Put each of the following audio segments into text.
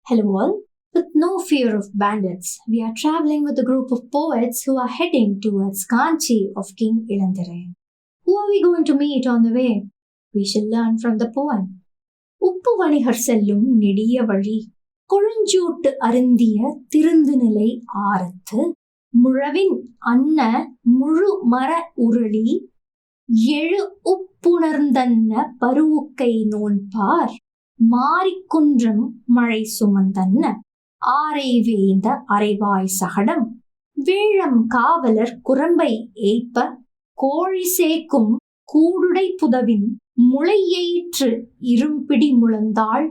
Hello all. With no fear of bandits, we are traveling with a group of poets who are heading towards Kanchi of King Ilantharayan. Who are we going to meet on the way? We shall learn from the poem. உப்பு வணிகர் செல்லும் நெடிய வழி கொழுஞ்சூட்டு அருந்திய திருந்துநிலை ஆரத்து முழவின் அன்ன முழு மர உருளி எழு உப்புணர்ந்தன்ன பருவுக்கை நோன்பார் மாரிக்குன்றம் மழை சுமந்தன்ன ஆரை வேந்த அரைவாய் சகடம் வேழம் காவலர் குரம்பை ஏய்ப்ப கோழி சேக்கும் கூடுடை புதவின் முளையெயிற்று இரும்பிடி முழந்தாள்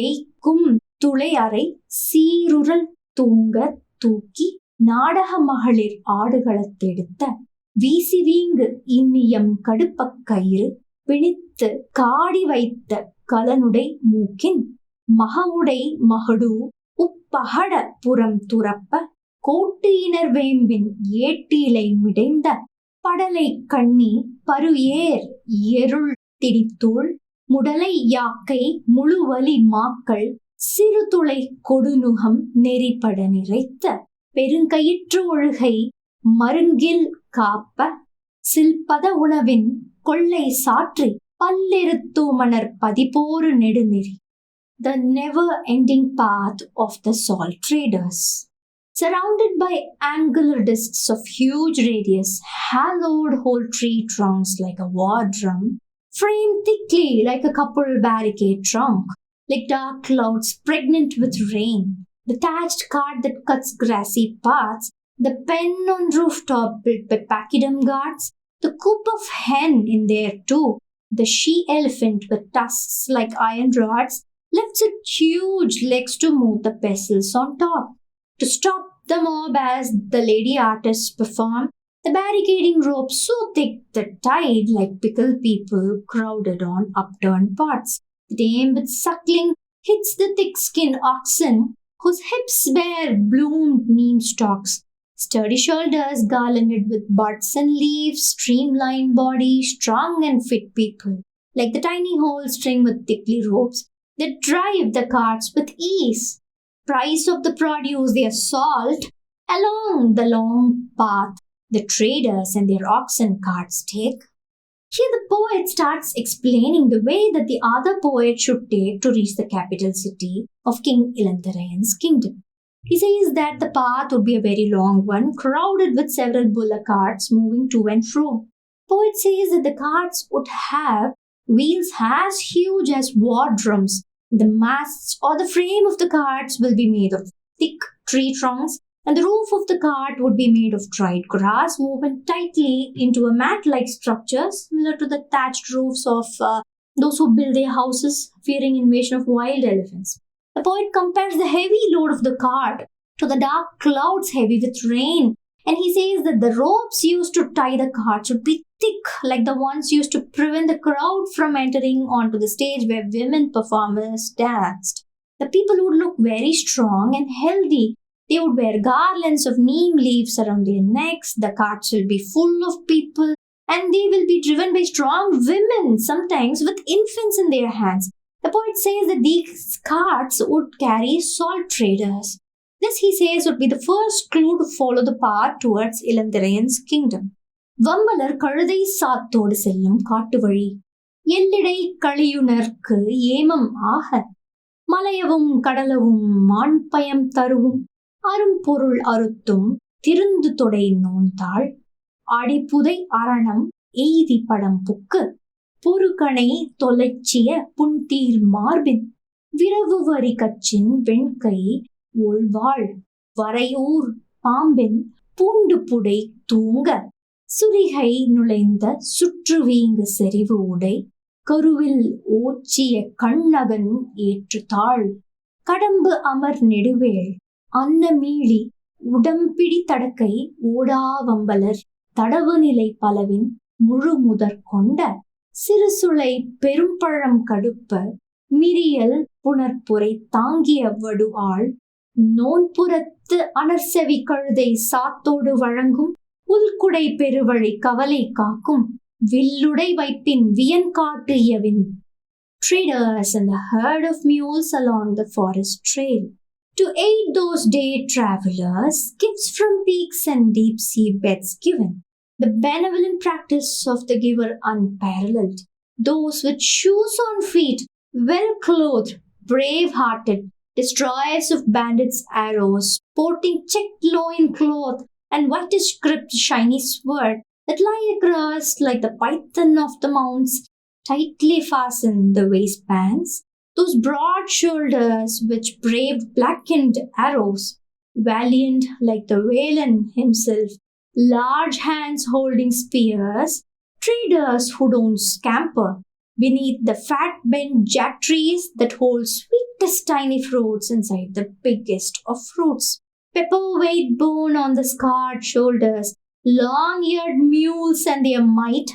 ஏய்க்கும் துளை அறை சீருறல் தூங்க தூக்கி நாடக மகளிர் ஆடுகளத்தெடுத்த வீசி வீங்கு இன்னியம் கடுப்பக் கயிறு பிணித்து காடி வைத்த கலனுடை மூக்கின் மகவுடை மகடு உப்பகட புறம் துறப்ப கோட்டியினர் வேம்பின் ஏட்டிலை மிடைந்த படலை கண்ணி பரு ஏர் எருள் திடித்துள் முடலை யாக்கை முழுவலி மாக்கள் சிறுதுளை கொடுநுகம் நெறிப்பட நிறைத்த பெருங்கயிற்று ஒழுகை மருங்கில் காப்ப சில்பத உணவின் கொள்ளை சாற்றி பல்லெருத்தூமணர் பதிபோரு நெடுநெறி. The never-ending path of the salt traders. Surrounded by angular discs of huge radius, hallowed whole tree trunks like a war drum, framed thickly like a couple barricade trunk, like dark clouds pregnant with rain, the thatched cart that cuts grassy paths, the pen on rooftop built by pachyderm guards, the coop of hen in there too, the she-elephant with tusks like iron rods lifts its huge legs to move the pestles on top. To stop the mob as the lady artists perform, the barricading rope so thick that tied like pickled people crowded on upturned pots. The dame with suckling hits the thick-skinned oxen whose hips bear bloomed neem stalks. Sturdy shoulders garlanded with buds and leaves, streamlined body, strong and fit people, like the tiny whole string with thickly ropes that drive the carts with ease. Price of the produce their salt along the long path the traders and their oxen carts take. Here the poet starts explaining the way that the other poet should take to reach the capital city of King Ilantharayan's kingdom. He says that the path would be a very long one, crowded with several bullock carts moving to and fro. Poet says that the carts would have wheels as huge as war drums. The masts or the frame of the carts will be made of thick tree trunks, and the roof of the cart would be made of dried grass woven tightly into a mat-like structure similar to the thatched roofs of those who build their houses fearing invasion of wild elephants. The poet compares the heavy load of the cart to the dark clouds heavy with rain, and he says that the ropes used to tie the cart should be thick like the ones used to prevent the crowd from entering onto the stage where women performers danced. The people would look very strong and healthy. They would wear garlands of neem leaves around their necks. The carts will be full of people, and they will be driven by strong women, sometimes with infants in their hands. The poet says that these carts would carry salt traders. This, he says, would be the first clue to follow the path towards Ilantharayan's kingdom. வம்பலர் கழுதை சாத்தோடு செல்லும் காட்டு வழி எல்லிடை களியுணர்க்கு ஏமம் ஆக மலையவும் கடலவும் மான்பயம் தருவும் அரும்பொருள் அறுத்தும் திருந்து தொடை நோன்தாள் அடிப்புதை அரணம் எய்தி படம் book பொறுகணை தொலைச்சிய புன்தீர் மார்பின் விரவு வரி கச்சின் வெண்கை ஒள்வாள் வரையூர் பாம்பின் பூண்டு புடை தூங்க சுரிகை நுழைந்த சுற்றுவீங்கு செறிவு உடை கருவில் ஓச்சிய கண்ணகன் ஏற்றுத்தாள் கடம்பு அமர் நெடுவேள் அன்னமீழி உடம்பிடி தடக்கை ஓடாவம்பலர் தடவு நிலை பலவின் முழு முதற் கொண்ட சிறுசுளை பெரும்பழம் கடுப்ப மிரியல் புனர்புரை தாங்கிய வடு ஆள் நோன்புறத்து அனர்செவி கழுதை சாத்தோடு வழங்கும் உள்குடை பெருவழி கவலை காக்கும் வில்லுடை வைப்பின் வியன்காட்டு இயவின் traders and the herd of mules along the forest trail. To aid those day travelers, gifts from peaks and deep sea beds given. The benevolent practice of the giver unparalleled. Those with shoes on feet, well clothed, brave hearted, destroyers of bandits' arrows, sporting checked loin cloth and whitish gripped shiny sword that lie across like the python of the mounts, tightly fasten the waistbands, those broad shoulders which braved blackened arrows, valiant like the Valen himself, large hands holding spears, traders who don't scamper beneath the fat bent jack trees that hold sweetest tiny fruits inside the biggest of fruits. Pepper weight bone on the scarred shoulders, long-eared mules and their might,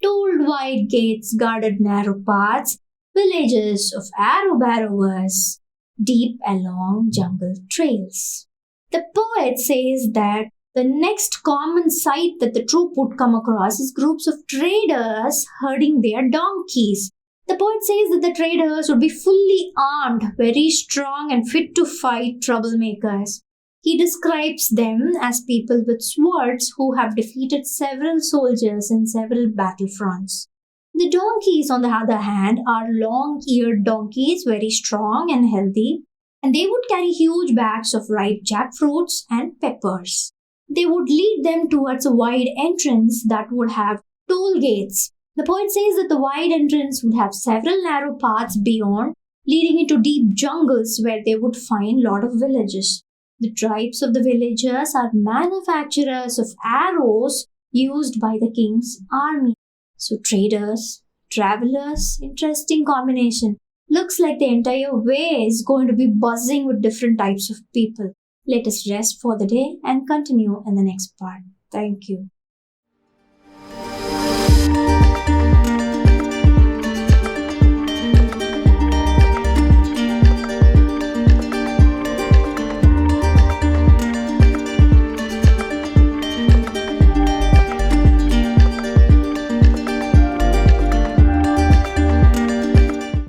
tolled wide gates guarded narrow paths, villages of arrow barrowers, deep along jungle trails. The poet says that the next common sight that the troop would come across is groups of traders herding their donkeys. The poet says that the traders would be fully armed, very strong, and fit to fight troublemakers. He describes them as people with swords who have defeated several soldiers in several battlefronts. The donkeys, on the other hand, are long eared donkeys, very strong and healthy, and they would carry huge bags of ripe jackfruits and peppers. They would lead them towards a wide entrance that would have toll gates. The poet says that the wide entrance would have several narrow paths beyond, leading into deep jungles where they would find a lot of villages. The tribes of the villagers are manufacturers of arrows used by the king's army. So traders, travelers, interesting combination. Looks like the entire way is going to be buzzing with different types of people. Let us rest for the day and continue in the next part. Thank you.